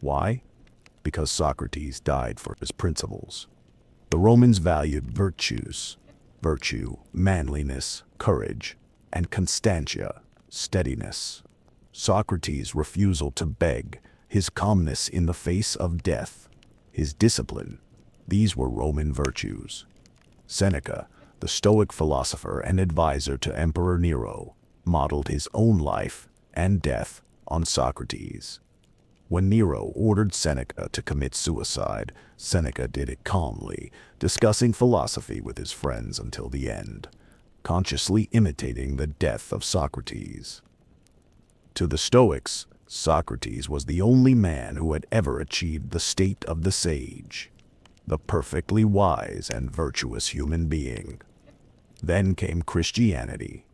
Why? Because Socrates died for his principles. The Romans valued virtue, manliness, courage, and constantia, steadiness. Socrates' refusal to beg, his calmness in the face of death, his discipline, these were Roman virtues. Seneca, the Stoic philosopher and advisor to Emperor Nero, modeled his own life and death on Socrates. When Nero ordered Seneca to commit suicide, Seneca did it calmly, discussing philosophy with his friends until the end, consciously imitating the death of Socrates. To the Stoics, Socrates was the only man who had ever achieved the state of the sage, the perfectly wise and virtuous human being. Then came Christianity.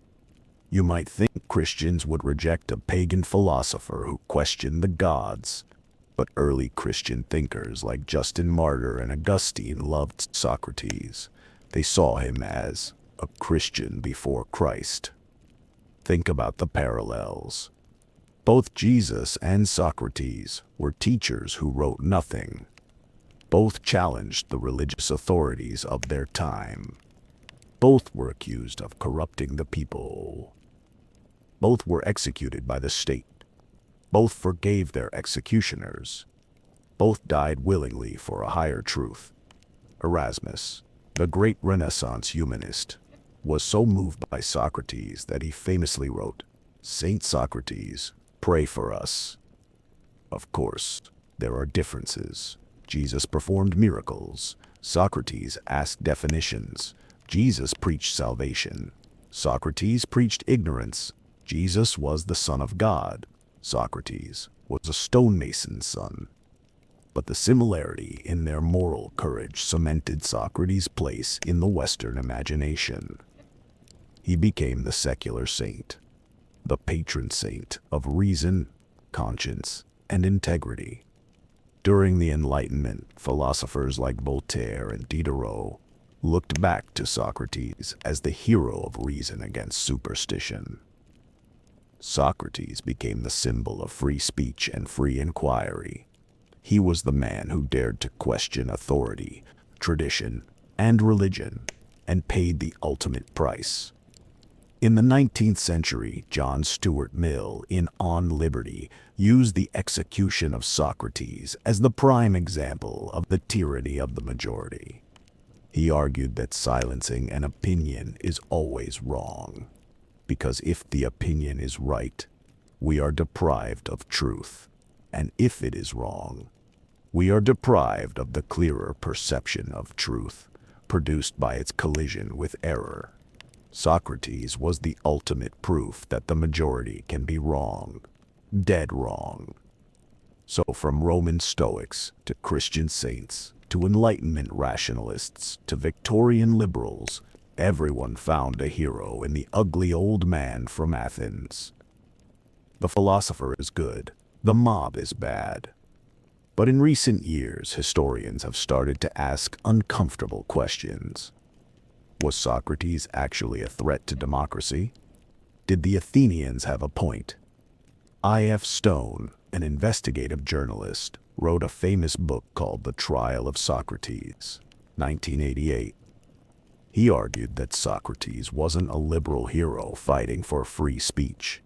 You might think Christians would reject a pagan philosopher who questioned the gods, but early Christian thinkers like Justin Martyr and Augustine loved Socrates. They saw him as a Christian before Christ. Think about the parallels. Both Jesus and Socrates were teachers who wrote nothing. Both challenged the religious authorities of their time. Both were accused of corrupting the people. Both were executed by the state. Both forgave their executioners. Both died willingly for a higher truth. Erasmus, the great Renaissance humanist, was so moved by Socrates that he famously wrote, "Saint Socrates, pray for us." Of course, there are differences. Jesus performed miracles. Socrates asked definitions. Jesus preached salvation. Socrates preached ignorance. Jesus was the Son of God. Socrates was a stonemason's son. But the similarity in their moral courage cemented Socrates' place in the Western imagination. He became the secular saint, the patron saint of reason, conscience, and integrity. During the Enlightenment, philosophers like Voltaire and Diderot looked back to Socrates as the hero of reason against superstition. Socrates became the symbol of free speech and free inquiry. He was the man who dared to question authority, tradition, and religion, and paid the ultimate price. In the 19th century, John Stuart Mill, in On Liberty, used the execution of Socrates as the prime example of the tyranny of the majority. He argued that silencing an opinion is always wrong, because if the opinion is right, we are deprived of truth, and if it is wrong, we are deprived of the clearer perception of truth, produced by its collision with error. Socrates was the ultimate proof that the majority can be wrong, dead wrong. So from Roman Stoics to Christian saints, to Enlightenment rationalists, to Victorian liberals, everyone found a hero in the ugly old man from Athens. The philosopher is good, the mob is bad. But in recent years, historians have started to ask uncomfortable questions. Was Socrates actually a threat to democracy? Did the Athenians have a point? I.F. Stone, an investigative journalist, wrote a famous book called The Trial of Socrates, 1988. He argued that Socrates wasn't a liberal hero fighting for free speech.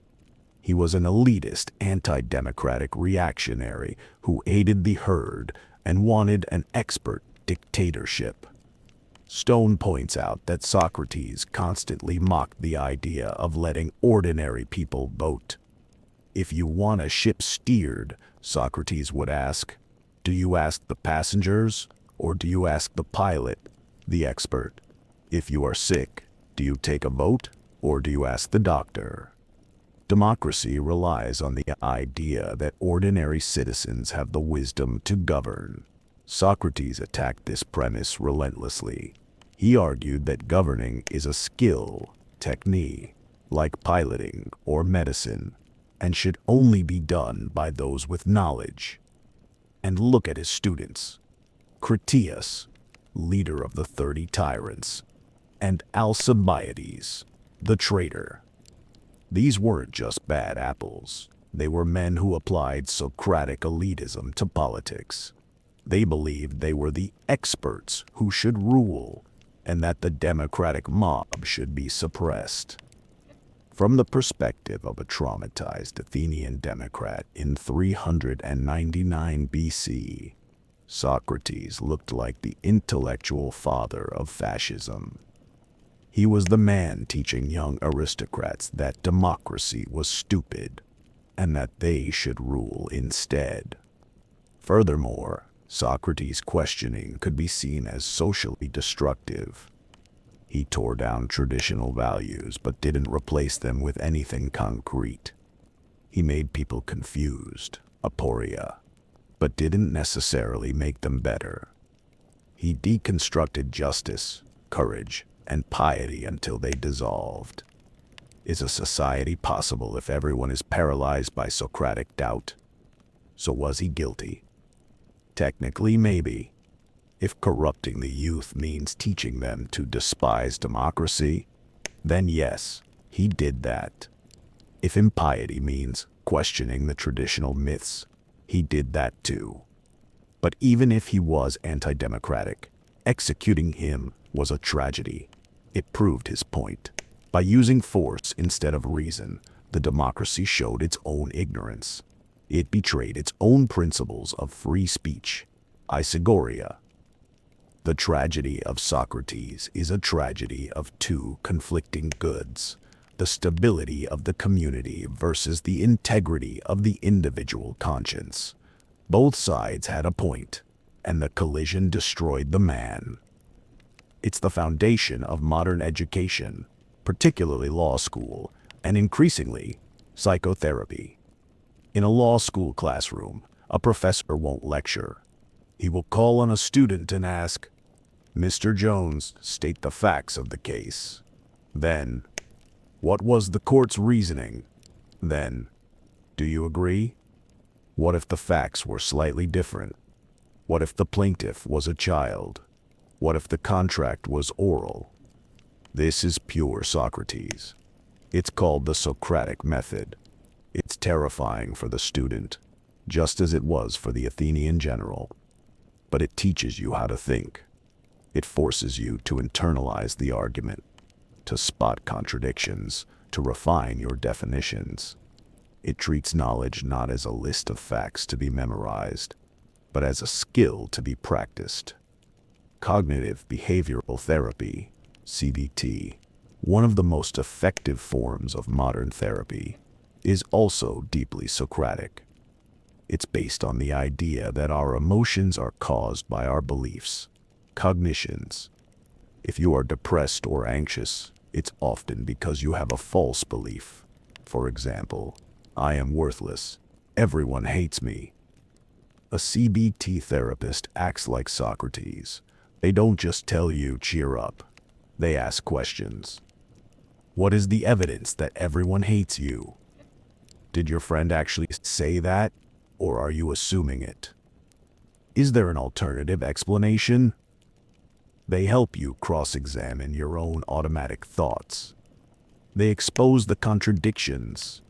He was an elitist, anti-democratic reactionary who aided the herd and wanted an expert dictatorship. Stone points out that Socrates constantly mocked the idea of letting ordinary people vote. If you want a ship steered, Socrates would ask, do you ask the passengers or do you ask the pilot, the expert? If you are sick, do you take a vote or do you ask the doctor? Democracy relies on the idea that ordinary citizens have the wisdom to govern. Socrates attacked this premise relentlessly. He argued that governing is a skill, technique, like piloting or medicine, and should only be done by those with knowledge. And look at his students. Critias, leader of the 30 Tyrants, and Alcibiades, the traitor. These weren't just bad apples. They were men who applied Socratic elitism to politics. They believed they were the experts who should rule, and that the democratic mob should be suppressed. From the perspective of a traumatized Athenian democrat in 399 BC, Socrates looked like the intellectual father of fascism. He was the man teaching young aristocrats that democracy was stupid, and that they should rule instead. Furthermore, Socrates' questioning could be seen as socially destructive. He tore down traditional values but didn't replace them with anything concrete. He made people confused, aporia, but didn't necessarily make them better. He deconstructed justice, courage, and piety until they dissolved. Is a society possible if everyone is paralyzed by Socratic doubt? So was he guilty? Technically, maybe. If corrupting the youth means teaching them to despise democracy, then yes, he did that. If impiety means questioning the traditional myths, he did that too. But even if he was anti-democratic, executing him was a tragedy. It proved his point. By using force instead of reason, the democracy showed its own ignorance. It betrayed its own principles of free speech, isagoria. The tragedy of Socrates is a tragedy of two conflicting goods: the stability of the community versus the integrity of the individual conscience. Both sides had a point, and the collision destroyed the man. It's the foundation of modern education, particularly law school, and increasingly, psychotherapy. In a law school classroom, a professor won't lecture. He will call on a student and ask, "Mr. Jones, state the facts of the case." Then, "What was the court's reasoning?" Then, "Do you agree?" What if the facts were slightly different? What if the plaintiff was a child? What if the contract was oral? This is pure Socrates. It's called the Socratic Method. It's terrifying for the student, just as it was for the Athenian general. But it teaches you how to think. It forces you to internalize the argument, to spot contradictions, to refine your definitions. It treats knowledge not as a list of facts to be memorized, but as a skill to be practiced. Cognitive behavioral therapy, CBT, one of the most effective forms of modern therapy, is also deeply Socratic. It's based on the idea that our emotions are caused by our beliefs, cognitions. If you are depressed or anxious, it's often because you have a false belief. For example, I am worthless. Everyone hates me. A CBT therapist acts like Socrates. They don't just tell you, cheer up. They ask questions. What is the evidence that everyone hates you? Did your friend actually say that, or are you assuming it? Is there an alternative explanation? They help you cross-examine your own automatic thoughts. They expose the contradictions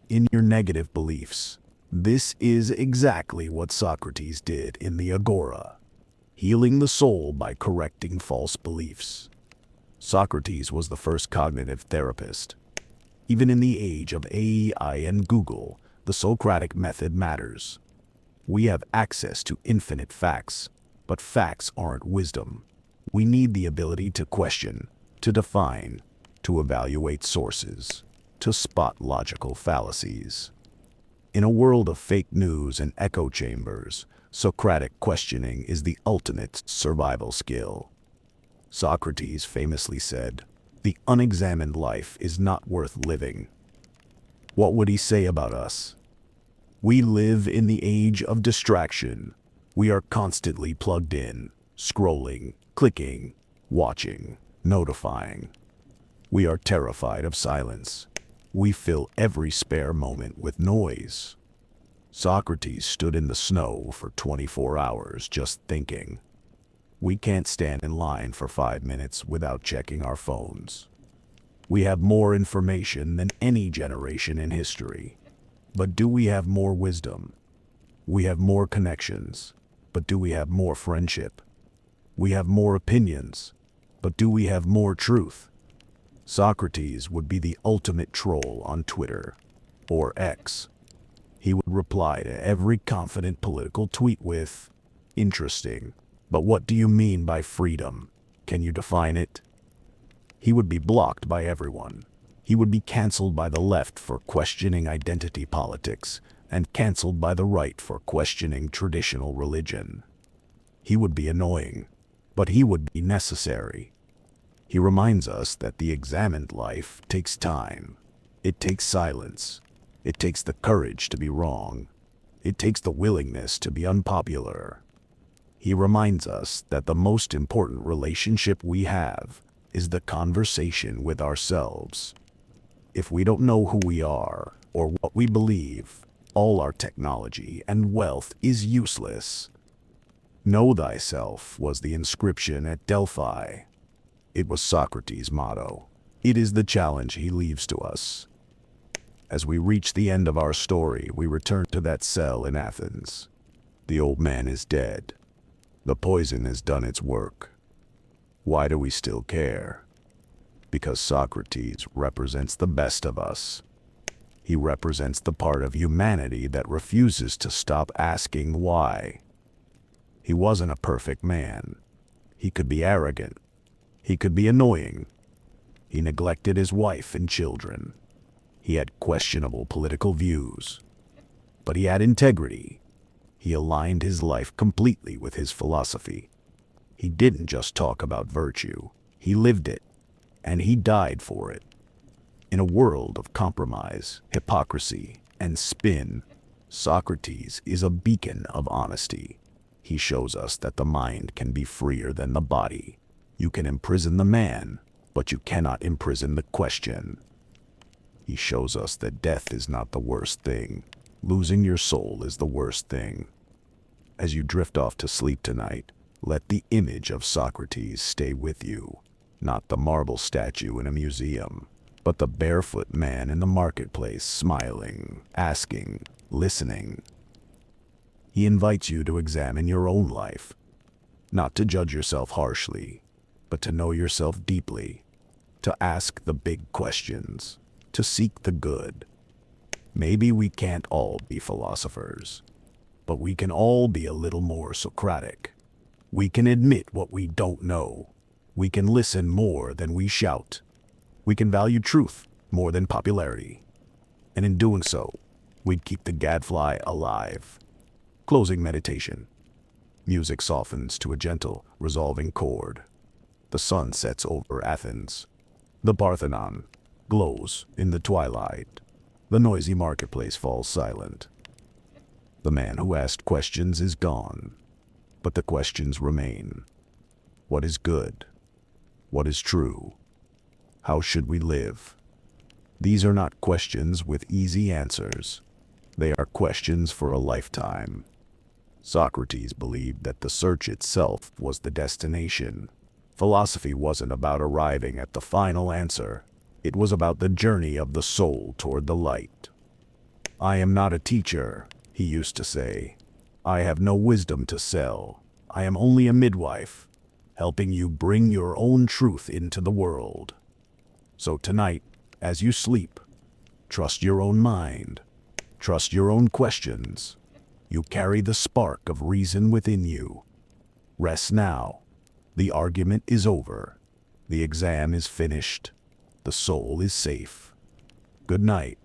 in your negative beliefs. This is exactly what Socrates did in the Agora, healing the soul by correcting false beliefs. Socrates was the first cognitive therapist. Even in the age of AI and Google, the Socratic method matters. We have access to infinite facts, but facts aren't wisdom. We need the ability to question, to define, to evaluate sources, to spot logical fallacies. In a world of fake news and echo chambers, Socratic questioning is the ultimate survival skill. Socrates famously said, "The unexamined life is not worth living." What would he say about us? We live in the age of distraction. We are constantly plugged in, scrolling, clicking, watching, notifying. We are terrified of silence. We fill every spare moment with noise. Socrates stood in the snow for 24 hours just thinking. We can't stand in line for 5 minutes without checking our phones. We have more information than any generation in history. But do we have more wisdom? We have more connections. But do we have more friendship? We have more opinions. But do we have more truth? Socrates would be the ultimate troll on Twitter or X. He would reply to every confident political tweet with, "Interesting, but what do you mean by freedom? Can you define it?" He would be blocked by everyone. He would be cancelled by the left for questioning identity politics and cancelled by the right for questioning traditional religion. He would be annoying, but he would be necessary. He reminds us that the examined life takes time. It takes silence. It takes the courage to be wrong. It takes the willingness to be unpopular. He reminds us that the most important relationship we have is the conversation with ourselves. If we don't know who we are or what we believe, all our technology and wealth is useless. Know thyself was the inscription at Delphi. It was Socrates' motto. It is the challenge he leaves to us. As we reach the end of our story, we return to that cell in Athens. The old man is dead. The poison has done its work. Why do we still care? Because Socrates represents the best of us. He represents the part of humanity that refuses to stop asking why. He wasn't a perfect man. He could be arrogant. He could be annoying. He neglected his wife and children. He had questionable political views. But he had integrity. He aligned his life completely with his philosophy. He didn't just talk about virtue. He lived it. And he died for it. In a world of compromise, hypocrisy, and spin, Socrates is a beacon of honesty. He shows us that the mind can be freer than the body. You can imprison the man, but you cannot imprison the question. He shows us that death is not the worst thing. Losing your soul is the worst thing. As you drift off to sleep tonight, let the image of Socrates stay with you. Not the marble statue in a museum, but the barefoot man in the marketplace, smiling, asking, listening. He invites you to examine your own life, not to judge yourself harshly, but to know yourself deeply, to ask the big questions, to seek the good. Maybe we can't all be philosophers, but we can all be a little more Socratic. We can admit what we don't know. We can listen more than we shout. We can value truth more than popularity. And in doing so, we'd keep the gadfly alive. Closing meditation. Music softens to a gentle, resolving chord. The sun sets over Athens. The Parthenon glows in the twilight. The noisy marketplace falls silent. The man who asked questions is gone, but the questions remain. What is good? What is true? How should we live? These are not questions with easy answers. They are questions for a lifetime. Socrates believed that the search itself was the destination. Philosophy wasn't about arriving at the final answer. It was about the journey of the soul toward the light. "I am not a teacher," he used to say. "I have no wisdom to sell. I am only a midwife, helping you bring your own truth into the world." So tonight, as you sleep, trust your own mind. Trust your own questions. You carry the spark of reason within you. Rest now. The argument is over. The exam is finished. The soul is safe. Good night.